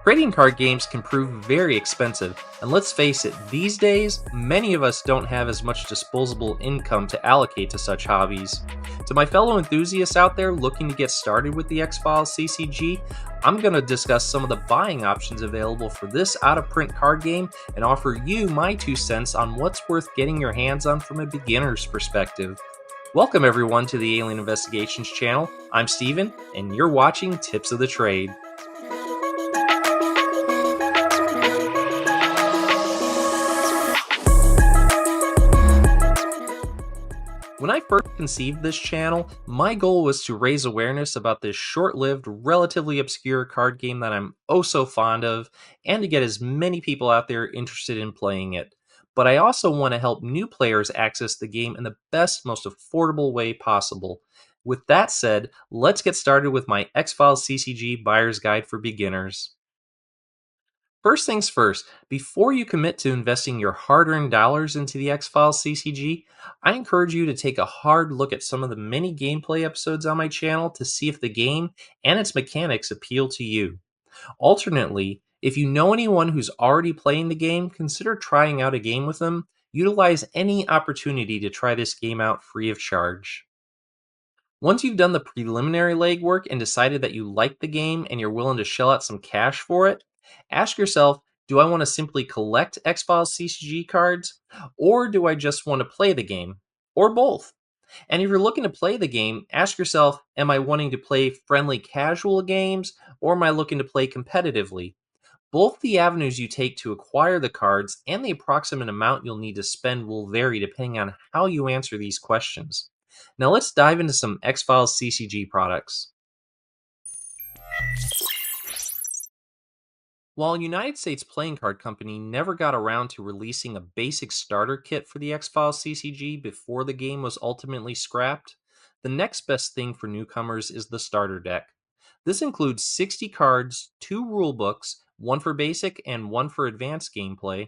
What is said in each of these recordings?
Trading card games can prove very expensive, and let's face it, these days, many of us don't have as much disposable income to allocate to such hobbies. To my fellow enthusiasts out there looking to get started with the X-Files CCG, I'm going to discuss some of the buying options available for this out-of-print card game and offer you my 2 cents on what's worth getting your hands on from a beginner's perspective. Welcome everyone to the Alien Investigations channel. I'm Steven, and you're watching Tips of the Trade. When I first conceived this channel, my goal was to raise awareness about this short-lived, relatively obscure card game that I'm oh so fond of, and to get as many people out there interested in playing it. But I also want to help new players access the game in the best, most affordable way possible. With that said, let's get started with my X-Files CCG Buyer's Guide for Beginners. First things first, before you commit to investing your hard earned dollars into the X-Files CCG, I encourage you to take a hard look at some of the many gameplay episodes on my channel to see if the game and its mechanics appeal to you. Alternately, if you know anyone who's already playing the game, consider trying out a game with them. Utilize any opportunity to try this game out free of charge. Once you've done the preliminary legwork and decided that you like the game and you're willing to shell out some cash for it, ask yourself, do I want to simply collect X-Files CCG cards, or do I just want to play the game? Or both? And if you're looking to play the game, ask yourself, am I wanting to play friendly casual games, or am I looking to play competitively? Both the avenues you take to acquire the cards and the approximate amount you'll need to spend will vary depending on how you answer these questions. Now let's dive into some X-Files CCG products. While United States Playing Card Company never got around to releasing a basic starter kit for the X-Files CCG before the game was ultimately scrapped, the next best thing for newcomers is the starter deck. This includes 60 cards, 2 rulebooks, one for basic and one for advanced gameplay,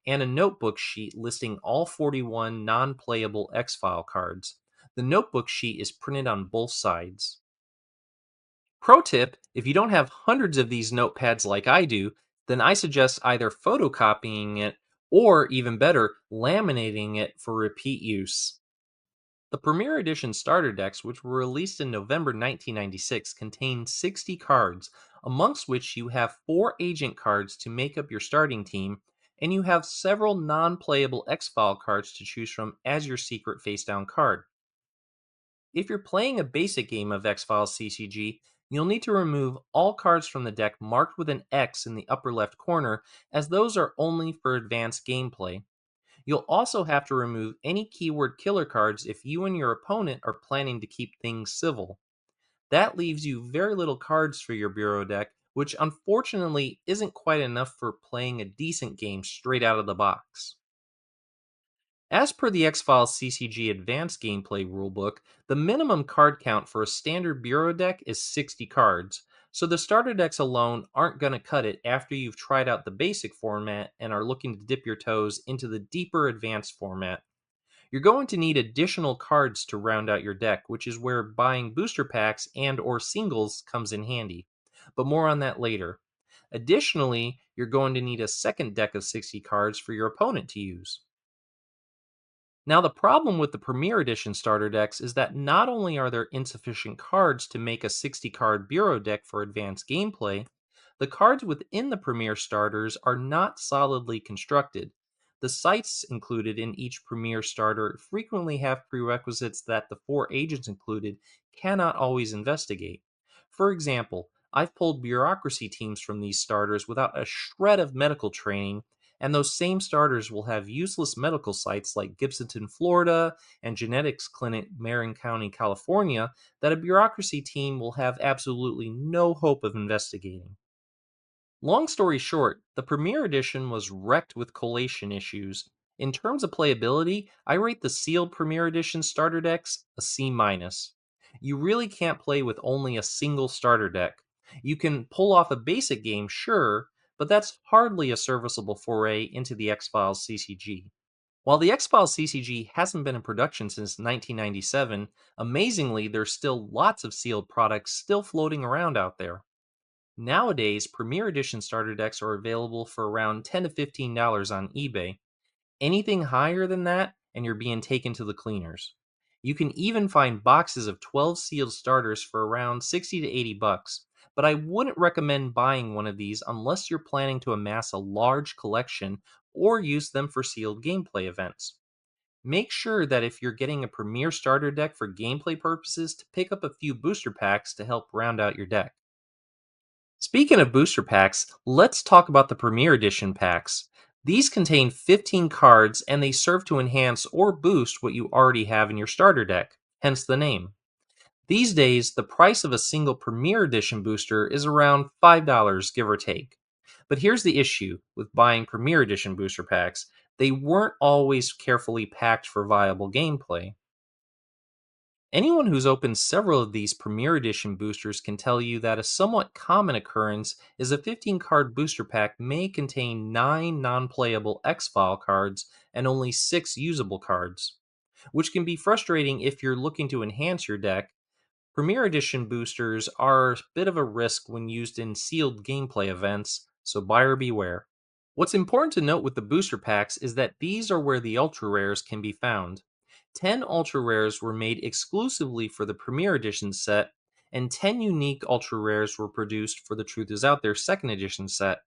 and a notebook sheet listing all 41 non-playable X-File cards. The notebook sheet is printed on both sides. Pro tip, if you don't have hundreds of these notepads like I do, then I suggest either photocopying it or, even better, laminating it for repeat use. The Premier Edition starter decks, which were released in November 1996, contain 60 cards, amongst which you have 4 agent cards to make up your starting team, and you have several non-playable X-File cards to choose from as your secret face-down card. If you're playing a basic game of X-Files CCG, you'll need to remove all cards from the deck marked with an X in the upper left corner, as those are only for advanced gameplay. You'll also have to remove any keyword killer cards if you and your opponent are planning to keep things civil. That leaves you very little cards for your bureau deck, which unfortunately isn't quite enough for playing a decent game straight out of the box. As per the X-Files CCG Advanced Gameplay Rulebook, the minimum card count for a standard bureau deck is 60 cards, so the starter decks alone aren't going to cut it after you've tried out the basic format and are looking to dip your toes into the deeper advanced format. You're going to need additional cards to round out your deck, which is where buying booster packs and or singles comes in handy, but more on that later. Additionally, you're going to need a second deck of 60 cards for your opponent to use. Now, the problem with the Premier Edition starter decks is that not only are there insufficient cards to make a 60 card bureau deck for advanced gameplay, the cards within the Premier starters are not solidly constructed. The sites included in each Premier starter frequently have prerequisites that the 4 agents included cannot always investigate. For example, I've pulled bureaucracy teams from these starters without a shred of medical training, and those same starters will have useless medical sites like Gibsonton, Florida, and genetics clinic Marin County, California, that a bureaucracy team will have absolutely no hope of investigating. Long story short, the Premier Edition was wrecked with collation issues. In terms of playability, I rate the sealed Premier Edition starter decks a C-. You really can't play with only a single starter deck. You can pull off a basic game, sure, but that's hardly a serviceable foray into the X-Files CCG. While the X-Files CCG hasn't been in production since 1997, amazingly there's still lots of sealed products still floating around out there. Nowadays, Premier Edition starter decks are available for around $10 to $15 on eBay. Anything higher than that, and you're being taken to the cleaners. You can even find boxes of 12 sealed starters for around 60 to 80 bucks, but I wouldn't recommend buying one of these unless you're planning to amass a large collection or use them for sealed gameplay events. Make sure that if you're getting a Premier starter deck for gameplay purposes, to pick up a few booster packs to help round out your deck. Speaking of booster packs, let's talk about the Premier Edition packs. These contain 15 cards and they serve to enhance or boost what you already have in your starter deck, hence the name. These days, the price of a single Premier Edition booster is around $5, give or take. But here's the issue with buying Premier Edition booster packs: they weren't always carefully packed for viable gameplay. Anyone who's opened several of these Premier Edition boosters can tell you that a somewhat common occurrence is a 15 card booster pack may contain 9 non playable X-File cards and only 6 usable cards, which can be frustrating if you're looking to enhance your deck. Premier Edition boosters are a bit of a risk when used in sealed gameplay events, so buyer beware. What's important to note with the booster packs is that these are where the ultra rares can be found. 10 ultra rares were made exclusively for the Premier Edition set, and 10 unique ultra rares were produced for the Truth Is Out There second edition set.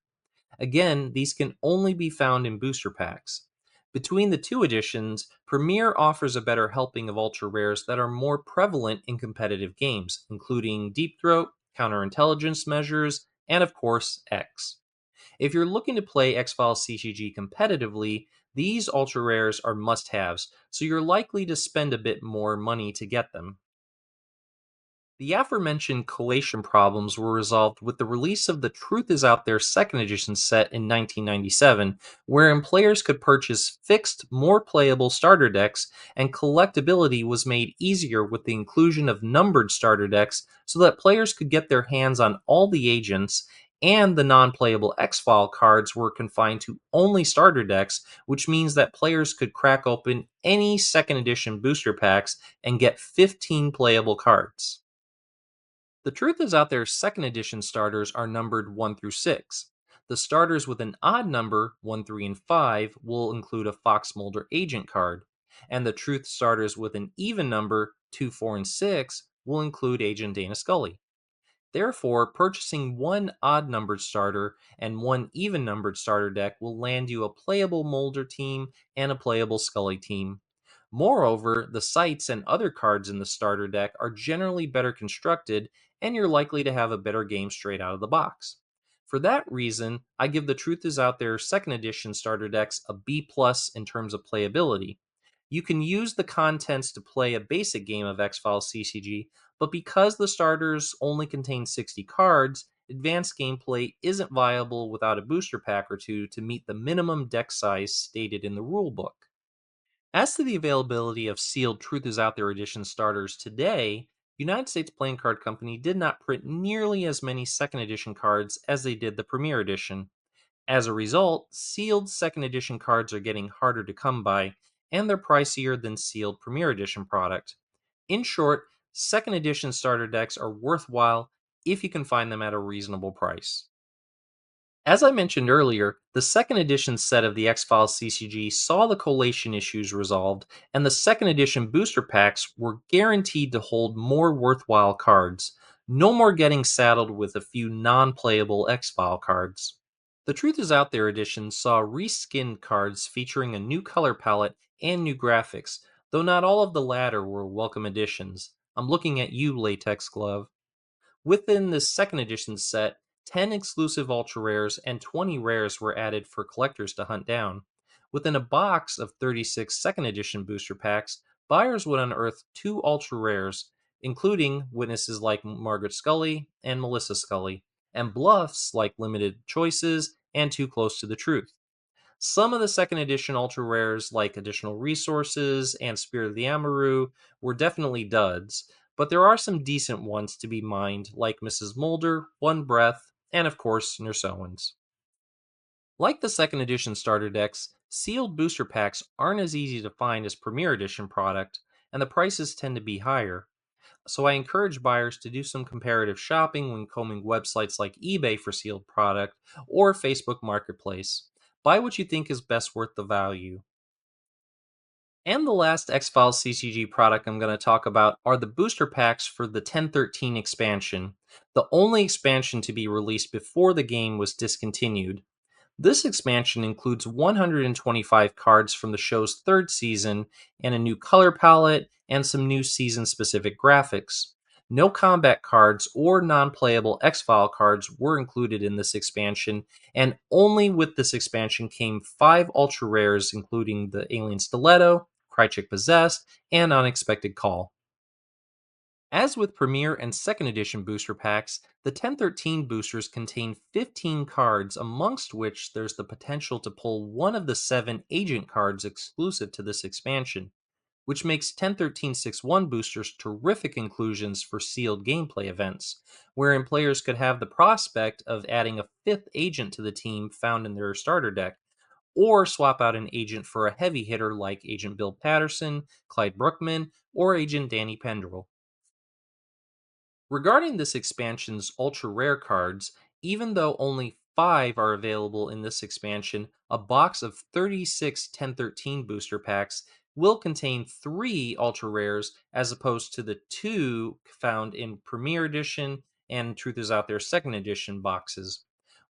Again, these can only be found in booster packs. Between the two editions, Premier offers a better helping of ultra rares that are more prevalent in competitive games, including Deep Throat, counterintelligence measures, and of course, X. If you're looking to play X-Files CCG competitively, these ultra rares are must haves, so you're likely to spend a bit more money to get them. The aforementioned collation problems were resolved with the release of the Truth Is Out There second edition set in 1997, wherein players could purchase fixed, more playable starter decks, and collectability was made easier with the inclusion of numbered starter decks so that players could get their hands on all the agents, and the non playable X File cards were confined to only starter decks, which means that players could crack open any second edition booster packs and get 15 playable cards. The Truth Is Out There second edition starters are numbered 1 through 6. The starters with an odd number, 1, 3, and 5, will include a Fox Mulder agent card, and the Truth starters with an even number, 2, 4, and 6, will include Agent Dana Scully. Therefore, purchasing one odd numbered starter and one even numbered starter deck will land you a playable Mulder team and a playable Scully team. Moreover, the sights and other cards in the starter deck are generally better constructed, and you're likely to have a better game straight out of the box. For that reason, I give the Truth Is Out There second edition starter decks a B plus in terms of playability. You can use the contents to play a basic game of X-Files CCG, but because the starters only contain 60 cards, advanced gameplay isn't viable without a booster pack or two to meet the minimum deck size stated in the rulebook. As to the availability of sealed Truth Is Out There edition starters today, United States Playing Card Company did not print nearly as many second edition cards as they did the Premier Edition. As a result, sealed second edition cards are getting harder to come by, and they're pricier than sealed Premier Edition product. In short, second edition starter decks are worthwhile if you can find them at a reasonable price. As I mentioned earlier, the second edition set of the X-Files CCG saw the collation issues resolved, and the second edition booster packs were guaranteed to hold more worthwhile cards. No more getting saddled with a few non-playable X-File cards. The Truth Is Out There edition saw reskinned cards featuring a new color palette and new graphics, though not all of the latter were welcome additions. I'm looking at you, Latex Glove. Within this second edition set, 10 exclusive ultra rares and 20 rares were added for collectors to hunt down. Within a box of 36 second edition booster packs, buyers would unearth 2 ultra rares, including witnesses like Margaret Scully and Melissa Scully, and bluffs like Limited Choices and Too Close to the Truth. Some of the second edition ultra rares, like Additional Resources and Spirit of the Amaru, were definitely duds, but there are some decent ones to be mined, like Mrs. Mulder, One Breath, and of course, Nurse Owens. Like the second edition starter decks, sealed booster packs aren't as easy to find as Premier Edition product, and the prices tend to be higher. So I encourage buyers to do some comparative shopping when combing websites like eBay for sealed product or Facebook Marketplace. Buy what you think is best worth the value. And the last X-Files CCG product I'm going to talk about are the booster packs for the 1013 expansion, the only expansion to be released before the game was discontinued. This expansion includes 125 cards from the show's third season, and a new color palette, and some new season specific graphics. No combat cards or non playable X File cards were included in this expansion, and only with this expansion came 5 ultra rares, including the Alien Stiletto, Krychek Possessed, and Unexpected Call. As with Premier and Second Edition booster packs, the 1013 boosters contain 15 cards, amongst which there's the potential to pull one of the 7 agent cards exclusive to this expansion, which makes 1013-6-1 boosters terrific inclusions for sealed gameplay events, wherein players could have the prospect of adding a 5th agent to the team found in their starter deck, or swap out an agent for a heavy hitter like Agent Bill Patterson, Clyde Brookman, or Agent Danny Pendrell. Regarding this expansion's ultra rare cards, even though only 5 are available in this expansion, a box of 36 1013 booster packs will contain 3 ultra rares as opposed to the 2 found in Premier Edition and Truth Is Out There Second Edition boxes.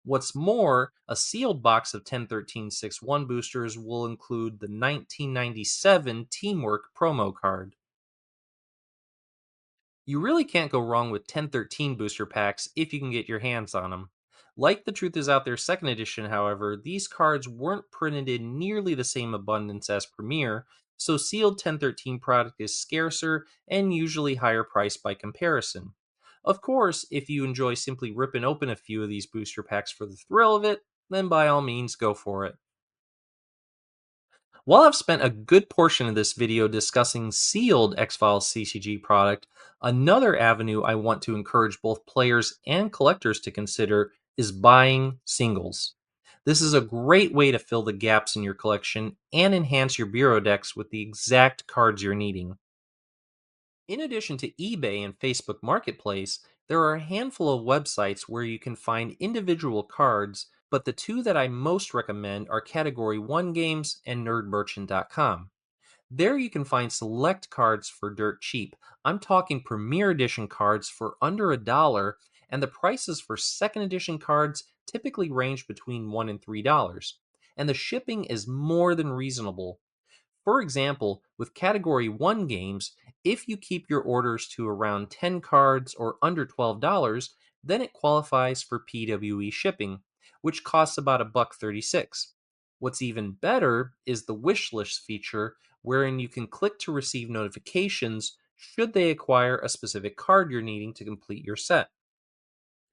What's more, a sealed box of 1013-6-1 boosters will include the 1997 Teamwork promo card. You really can't go wrong with 1013 booster packs if you can get your hands on them. Like the Truth Is Out There Second Edition, however, these cards weren't printed in nearly the same abundance as Premier, so sealed 1013 product is scarcer and usually higher priced by comparison. Of course, if you enjoy simply ripping open a few of these booster packs for the thrill of it, then by all means go for it. While I've spent a good portion of this video discussing sealed X-Files CCG product, another avenue I want to encourage both players and collectors to consider is buying singles. This is a great way to fill the gaps in your collection and enhance your bureau decks with the exact cards you're needing. In addition to eBay and Facebook Marketplace, there are a handful of websites where you can find individual cards, but the two that I most recommend are Category 1 Games and nerdmerchant.com. There you can find select cards for dirt cheap. I'm talking Premier Edition cards for under $1, and the prices for Second Edition cards typically range between $1 and $3. And the shipping is more than reasonable. For example, with Category 1 games, if you keep your orders to around 10 cards or under $12, then it qualifies for PWE shipping, which costs about $1.36. What's even better is the wish list feature, wherein you can click to receive notifications should they acquire a specific card you're needing to complete your set.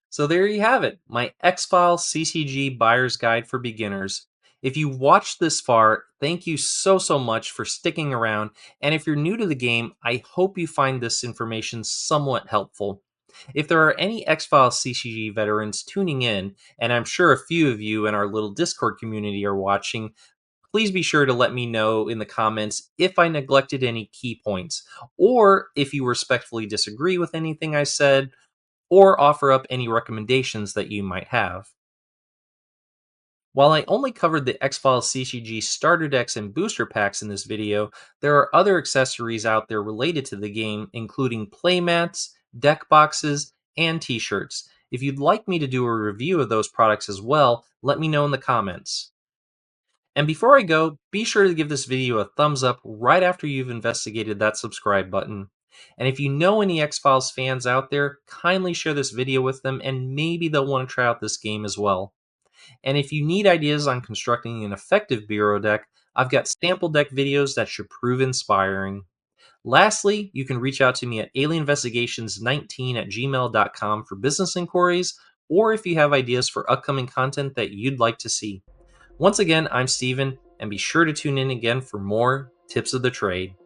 So there you have it, my X-Files CCG Buyer's Guide for Beginners. If you watched this far, thank you so much for sticking around, and if you're new to the game, I hope you find this information somewhat helpful. If there are any X-Files CCG veterans tuning in, and I'm sure a few of you in our little Discord community are watching, please be sure to let me know in the comments if I neglected any key points, or if you respectfully disagree with anything I said, or offer up any recommendations that you might have. While I only covered the X-Files CCG starter decks and booster packs in this video, there are other accessories out there related to the game, including playmats, deck boxes, and t-shirts. If you'd like me to do a review of those products as well, let me know in the comments. And before I go, be sure to give this video a thumbs up right after you've investigated that subscribe button. And if you know any X-Files fans out there, kindly share this video with them and maybe they'll want to try out this game as well. And if you need ideas on constructing an effective bureau deck, I've got sample deck videos that should prove inspiring. Lastly, you can reach out to me at alienvestigations19@gmail.com for business inquiries, or if you have ideas for upcoming content that you'd like to see. Once again, I'm Steven, and be sure to tune in again for more tips of the trade.